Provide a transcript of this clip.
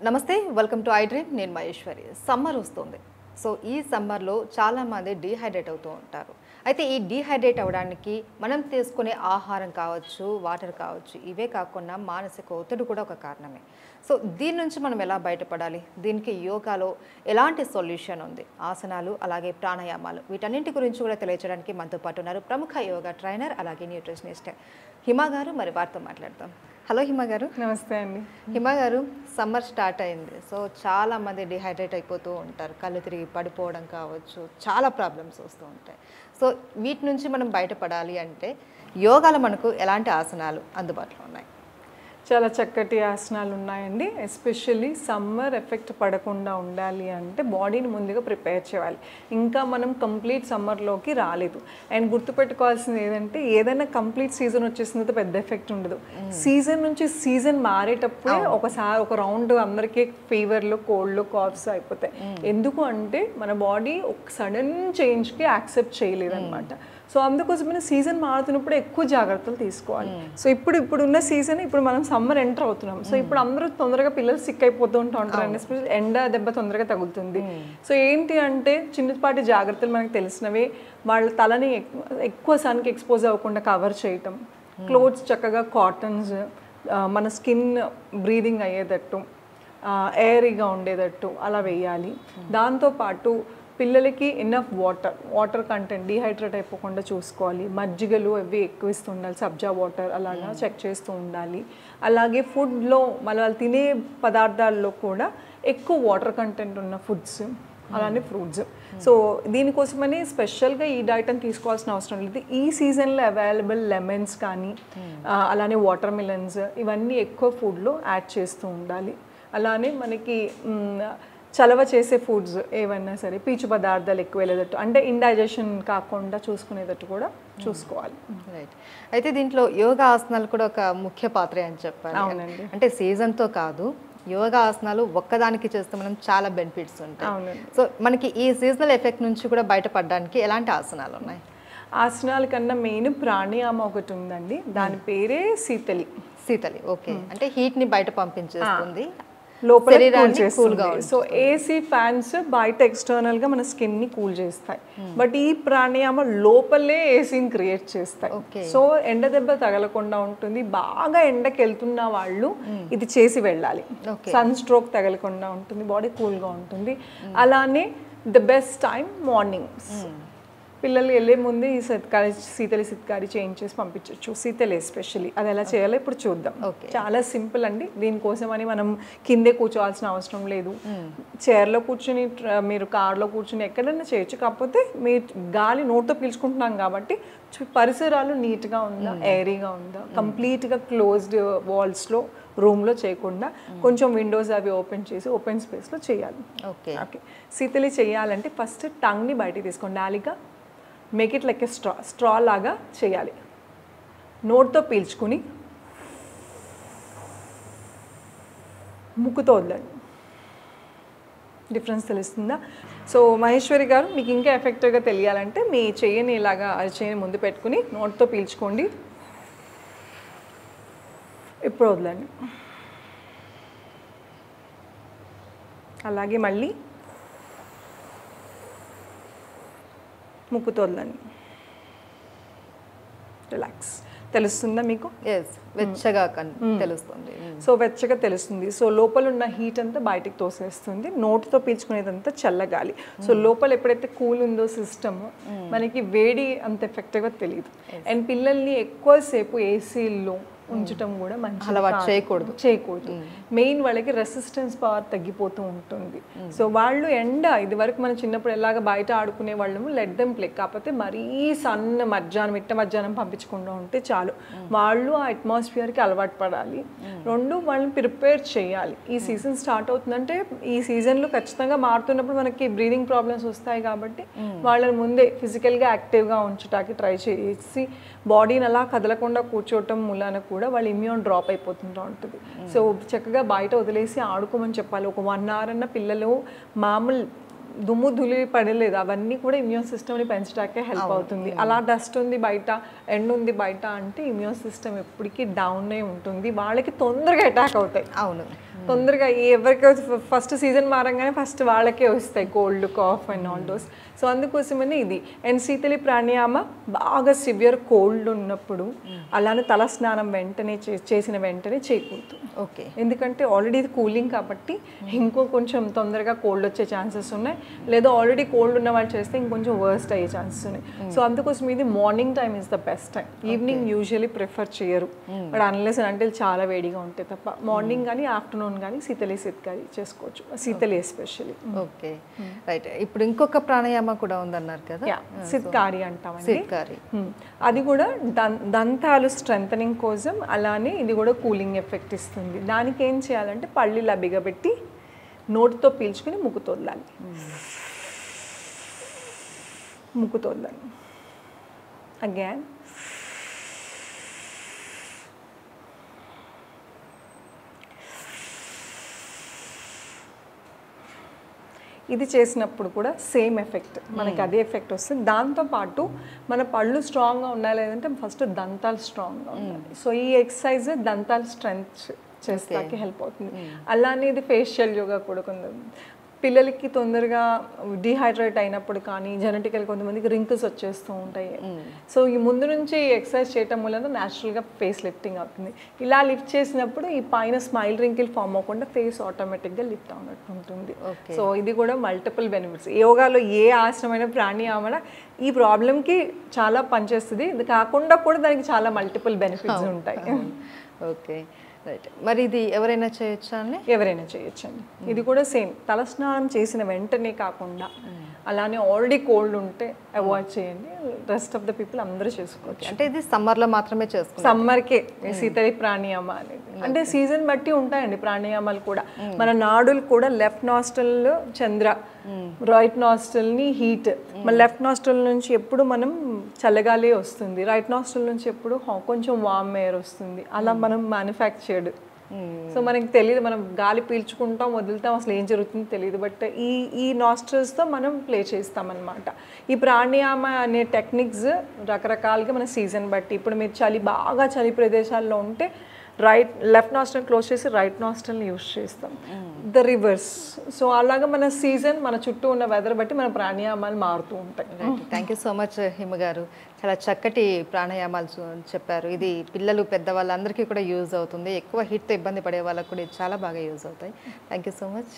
నమస్తే, welcome to I dream. నేను Maheshwari. Summer వస్తుంది. సో ఈ సమ్మర్లో చాలామంది డీహైడ్రేట్ అవుతూ ఉంటారు. అయితే ఈ డీహైడ్రేట్ అవ్వడానికి మనం తీసుకునే ఆహారం కావచ్చు, వాటర్ కావచ్చు, ఇవే కాకుండా మానసిక ఒత్తిడి కూడా ఒక కారణమే. సో దీని నుంచి మనం ఎలా బయటపడాలి? దీనికి యోగాలో ఎలాంటి సొల్యూషన్ ఉంది? ఆసనాలు అలాగే ప్రాణాయామాలు వీటన్నింటి గురించి కూడా తెలియజేయడానికి మనతో పాటు ఉన్నారు ప్రముఖ యోగా ట్రైనర్ అలాగే న్యూట్రిషనిస్ట్ హిమా గారు. మరి వారితో మాట్లాడతాం. హలో హిమా గారు. నమస్తే అండి. హిమా గారు, సమ్మర్ స్టార్ట్ అయింది. సో చాలామంది డిహైడ్రేట్ అయిపోతూ ఉంటారు. కళ్ళు తిరిగి పడిపోవడం కావచ్చు, చాలా ప్రాబ్లమ్స్ వస్తూ ఉంటాయి. సో వీటి నుంచి మనం బయటపడాలి అంటే యోగాలో మనకు ఎలాంటి ఆసనాలు అందుబాటులో ఉన్నాయి? చాలా చక్కటి ఆసనాలు ఉన్నాయండి. ఎస్పెషల్లీ సమ్మర్ ఎఫెక్ట్ పడకుండా ఉండాలి అంటే బాడీని ముందుగా ప్రిపేర్ చేయాలి. ఇంకా మనం కంప్లీట్ సమ్మర్లోకి రాలేదు. అండ్ గుర్తుపెట్టుకోవాల్సింది ఏదంటే ఏదైనా కంప్లీట్ సీజన్ వచ్చేసిన పెద్ద ఎఫెక్ట్ ఉండదు. సీజన్ నుంచి సీజన్ మారేటప్పుడే ఒకసారి ఒక రౌండ్ అందరికీ ఫీవర్లు, కోల్డ్లు, కాఫ్స్ అయిపోతాయి. ఎందుకు అంటే మన బాడీ ఒక సడన్ చేంజ్కి యాక్సెప్ట్ చేయలేదు అనమాట. సో అందుకోసమైనా సీజన్ మారుతున్నప్పుడు ఎక్కువ జాగ్రత్తలు తీసుకోవాలి. సో ఇప్పుడున్న సీజన్ ఇప్పుడు మనం సమ్మర్ ఎంటర్ అవుతున్నాం. సో ఇప్పుడు అందరూ తొందరగా పిల్లలు సిక్ అయిపోతూ ఉంటారు. ఎండ దెబ్బ తొందరగా తగులుతుంది. సో ఏంటి అంటే చిన్నపాటి జాగ్రత్తలు మనకు తెలిసినవి. వాళ్ళ తలని ఎక్కువ సన్కి ఎక్స్పోజ్ అవ్వకుండా కవర్ చేయటం, క్లోత్స్ చక్కగా కాటన్స్, మన స్కిన్ బ్రీదింగ్ అయ్యేటట్టు, ఎయిరీగా ఉండేటట్టు అలా వేయాలి. దాంతోపాటు పిల్లలకి ఇన్నఫ్ వాటర్ కంటెంట్ డీహైడ్రేట్ అయిపోకుండా చూసుకోవాలి. మజ్జిగలు అవి ఎక్కువ ఇస్తూ ఉండాలి. సబ్జా వాటర్ అలాగా చెక్ చేస్తూ ఉండాలి. అలాగే ఫుడ్లో వాళ్ళు తినే పదార్థాల్లో కూడా ఎక్కువ వాటర్ కంటెంట్ ఉన్న ఫుడ్స్, అలానే ఫ్రూట్స్. సో దీనికోసమని స్పెషల్గా ఈ డైట్ అని తీసుకోవాల్సిన అవసరం లేదు. ఈ సీజన్లో అవైలబుల్ లెమన్స్ కానీ అలానే వాటర్ మిలన్స్ ఇవన్నీ ఎక్కువ ఫుడ్లో యాడ్ చేస్తూ ఉండాలి. అలానే మనకి చలవ చేసే ఫుడ్స్ ఏవైనా సరే పీచు పదార్థాలు ఎక్కువ వెళ్ళేటట్టు, అంటే ఇండైజెషన్ కాకుండా చూసుకునేటట్టు కూడా చూసుకోవాలి. రైట్. అయితే దీంట్లో యోగా ఆసనాలు కూడా ఒక ముఖ్య పాత్ర అని చెప్పాలి. అవునండి. అంటే సీజన్తో కాదు, యోగా ఆసనాలు ఒక్కదానికి చేస్తే మనం చాలా బెనిఫిట్స్ ఉంటాయి. అవునండి. సో మనకి ఈ సీజనల్ ఎఫెక్ట్ నుంచి కూడా బయటపడడానికి ఎలాంటి ఆసనాలు ఉన్నాయి? ఆసనాల కన్నా మెయిన్ ప్రాణాయామ ఒకటి ఉందండి. దాని పేరే శీతలి. ఓకే. అంటే హీట్ని బయట పంపించేస్తుంది, లోపల కూల్గా. సో ఏసీ ఫ్యాన్స్ బయట ఎక్స్టర్నల్గా మన స్కిన్ని కూల్ చేస్తాయి. బట్ ఈ ప్రాణాయామ లోపలే ఏసీని క్రియేట్ చేస్తాయి. సో ఎండ దెబ్బ తగలకుండా ఉంటుంది. బాగా ఎండకి వెళ్తున్న వాళ్ళు ఇది చేసి వెళ్ళాలి. సన్ స్ట్రోక్ తగలకుండా ఉంటుంది, బాడీ కూల్గా ఉంటుంది. అలానే ద బెస్ట్ టైం మార్నింగ్స్. పిల్లలు వెళ్ళే ముందే ఈ శీతలి సిత్కారి చేంజ్ చేసి పంపించవచ్చు. శీతలి ఎస్పెషల్లీ అది ఎలా చేయాలో ఇప్పుడు చూద్దాం. చాలా సింపుల్ అండి. దీనికోసమని మనం కిందే కూర్చోవాల్సిన అవసరం లేదు. చైర్లో కూర్చుని, మీరు కార్లో కూర్చుని ఎక్కడైనా చేయొచ్చు. కాకపోతే మీరు గాలి నోట్తో పీల్చుకుంటున్నాం కాబట్టి పరిసరాలు నీట్గా ఉందా, ఎయిరీగా ఉందా, కంప్లీట్గా క్లోజ్డ్ వాల్స్లో రూమ్లో చేయకుండా కొంచెం విండోస్ అవి ఓపెన్ చేసి ఓపెన్ స్పేస్లో చేయాలి. ఓకే. శీతలి చేయాలంటే ఫస్ట్ టంగ్ని బయటికి తీసుకోండి. నాలిక make it like A straw లాగా చేయాలి. నోట్తో పీల్చుకుని ముక్కుతో వదలండి. డిఫరెన్స్ తెలుస్తుందా? సో మహేశ్వరి గారు, మీకు ఇంకా ఎఫెక్టివ్గా తెలియాలంటే మీ చెయ్యిని ఇలాగా చెయ్యిని ముందు పెట్టుకుని నోట్తో పీల్చుకోండి. ఇప్పుడు వదలండి. అలాగే మళ్ళీ ముక్కుతో వదలండి. రిలాక్స్. తెలుస్తుందా మీకు? వెచ్చగా తెలుస్తుంది. సో వెచ్చగా తెలుస్తుంది. సో లోపల ఉన్న హీట్ అంతా బయటికి తోసేస్తుంది. నోటితో పీల్చుకునేదంతా చల్లగాలి. సో లోపల ఎప్పుడైతే కూల్ ఉందో సిస్టమ్, మనకి వేడి అంత ఎఫెక్టివ్గా తెలియదు. అండ్ పిల్లల్ని ఎక్కువసేపు ఏసీల్లో ఉంచటం కూడా మంచి అలవాటు చేయకూడదు. మెయిన్ వాళ్ళకి రెసిస్టెన్స్ పవర్ తగ్గిపోతూ ఉంటుంది. సో వాళ్ళు ఎండ ఇది వరకు మనం చిన్నప్పుడు ఎలాగ బయట ఆడుకునే వాళ్ళము, లెట్ దెమ్ ప్లే. కాకపోతే మరీ సన్న మధ్యాహ్నం పంపించకుండా ఉంటే చాలు. వాళ్ళు ఆ అట్మాస్ఫియర్కి అలవాటు పడాలి. రెండు వాళ్ళని ప్రిపేర్ చేయాలి. ఈ సీజన్ స్టార్ట్ అవుతుందంటే ఈ సీజన్లో ఖచ్చితంగా మారుతున్నప్పుడు మనకి బ్రీదింగ్ ప్రాబ్లమ్స్ వస్తాయి. కాబట్టి వాళ్ళని ముందే ఫిజికల్గా యాక్టివ్గా ఉంచడానికి ట్రై చేసి బాడీని అలా కదలకుండా కూర్చోవటం మూలాన కూడా వాళ్ళ ఇమ్యూన్ డ్రాప్ అయిపోతుంటూ ఉంటుంది. సో చక్కగా బయట వదిలేసి ఆడుకోమని చెప్పాలి. ఒక 1 hour అన్న పిల్లలు మామూలు దుమ్ము ధూళి పడలేదు, అవన్నీ కూడా ఇమ్యూన్ సిస్టమ్ని పెంచడానికే హెల్ప్ అవుతుంది. అలా డస్ట్ ఉంది బయట, ఎండ్ ఉంది బయట అంటే ఇమ్యూన్ సిస్టమ్ ఎప్పటికీ డౌన్ అయి ఉంటుంది, వాళ్ళకి తొందరగా అటాక్ అవుతాయి. అవును, తొందరగా ఎవరికి ఫస్ట్ సీజన్ మారంగానే ఫస్ట్ వాళ్ళకే వస్తాయి cold, cough and all those. So అందుకోసమనే ఇది. అండ్ శీతలి ప్రాణాయామ బాగా సివియర్ కోల్డ్ ఉన్నప్పుడు అలానే తల స్నానం వెంటనే చేసిన వెంటనే చేయకూడదు. ఓకే, ఎందుకంటే ఆల్రెడీ ఇది కూలింగ్ కాబట్టి ఇంకో కొంచెం తొందరగా కోల్డ్ వచ్చే ఛాన్సెస్ ఉన్నాయి, లేదా ఆల్రెడీ కోల్డ్ ఉన్న వాళ్ళు చేస్తే ఇంకొంచెం వర్స్ట్ అయ్యే ఛాన్సెస్ ఉన్నాయి. సో అందుకోసం ఇది morning time is the best time. Evening usually prefer చేయరు, బట్ అన్లెస్ అంటే చాలా వేడిగా ఉంటాయి తప్ప. మార్నింగ్ కానీ ఆఫ్టర్నూన్ కానీ శీతలి సిద్కారి చేసుకోవచ్చు, శీతలి ఎస్పెషల్లీ. Okay, right. ఇప్పుడు ఇంకొక ప్రాణాయామ కూడా ఉందన్నారు కదా, సిద్కారి అంటామండి. సిద్కారి అది కూడా దంతాలు స్ట్రెంథనింగ్ కోసం, అలానే ఇది కూడా కూలింగ్ ఎఫెక్ట్ ఇస్తుంది. దానికి ఏం చేయాలంటే పళ్ళు ఇలా బిగబెట్టి నోటితో పీల్చుకుని ముక్కుతో వదలాలి, ముక్కుతో వదలాలి. అగైన్ ఇది చేసినప్పుడు కూడా సేమ్ ఎఫెక్ట్, మనకి అదే ఎఫెక్ట్ వస్తుంది. దాంతోపాటు మన పళ్ళు స్ట్రాంగ్గా ఉండాలి లేదంటే ఫస్ట్ దంతాలు స్ట్రాంగ్గా ఉండాలి. సో ఈ ఎక్సర్సైజ్ దంతాలు స్ట్రెంత్ చేస్తాకి హెల్ప్ అవుతుంది. అలానే ఇది ఫేషియల్ యోగా కూడా కొంచెం పిల్లలకి తొందరగా డిహైడ్రేట్ అయినప్పుడు కానీ జెనెటికల్ కొంతమందికి రింకిల్స్ వచ్చేస్తూ ఉంటాయి. సో ఈ ముందు నుంచి ఎక్సర్సైజ్ చేయటం వల్ల న్యాచురల్గా ఫేస్ లిఫ్టింగ్ అవుతుంది. ఇలా లిఫ్ట్ చేసినప్పుడు ఈ పైన స్మైల్ రింకిల్ ఫామ్ అవ్వకుండా ఫేస్ ఆటోమేటిక్గా లిఫ్ట్ అవునట్టు ఉంటుంది. సో ఇది కూడా మల్టిపుల్ బెనిఫిట్స్. యోగాలో ఏ ఆసనమైన ప్రాణాయామ ఈ ప్రాబ్లంకి చాలా పనిచేస్తుంది. ఇది కాకుండా కూడా దానికి చాలా మల్టిపుల్ బెనిఫిట్స్ ఉంటాయి. Okay, right. మరి ఇది ఎవరైనా చేయొచ్చా అండి? ఎవరైనా చేయొచ్చండి. ఇది కూడా సేమ్, తలస్నానం చేసిన వెంటనే కాకుండా అలానే ఆల్రెడీ కోల్డ్ ఉంటే అవాయిడ్ చేయండి. రెస్ట్ ఆఫ్ ద పీపుల్ అందరూ చేసుకోవచ్చు. అంటే ఇది సమ్మర్లో మాత్రమే చేసుకోవాలి, సమ్మర్కే శీతలి ప్రాణాయామ అనేది. అంటే సీజన్ బట్టి ఉంటాయండి ప్రాణాయామాలు కూడా. మన నాడులు కూడా లెఫ్ట్ నాస్ట్రల్ చంద్ర, రైట్ నాస్ట్రల్ని హీట్. మన లెఫ్ట్ నాస్ట్రల్ నుంచి ఎప్పుడు మనం చల్లగాలి వస్తుంది, రైట్ నాస్ట్రల్ నుంచి ఎప్పుడు కొంచెం వామ్ ఎయిర్ వస్తుంది. అలా మనం మ్యానుఫ్యాక్చర్డ్. సో మనకి తెలియదు, మనం గాలి పీల్చుకుంటాం వదులుతాం, అసలు ఏం జరుగుతుందో తెలియదు. బట్ ఈ నాస్ట్రల్స్తో మనం ప్లే చేస్తామన్నమాట. ఈ ప్రాణాయామ అనే టెక్నిక్స్ రకరకాలుగా మన సీజన్ బట్టి, ఇప్పుడు మీరు బాగా చలి ప్రదేశాల్లో ఉంటే లెఫ్ట్ నాస్ట్రల్ క్లోజ్ చేసి రైట్ నాస్ట్రల్ని యూజ్ చేస్తాం, ద రివర్స్. సో అలాగా మన సీజన్, మన చుట్టూ ఉన్న వెదర్ బట్టి మన ప్రాణాయామాలు మారుతూ ఉంటాయి. థ్యాంక్ యూ సో మచ్ హిమ గారు, చాలా చక్కటి ప్రాణాయామాలు చెప్పారు. ఇది పిల్లలు పెద్దవాళ్ళందరికీ కూడా యూజ్ అవుతుంది, ఎక్కువ హీట్తో ఇబ్బంది పడే వాళ్ళకు కూడా ఇది చాలా బాగా యూజ్ అవుతాయి. Thank you so much.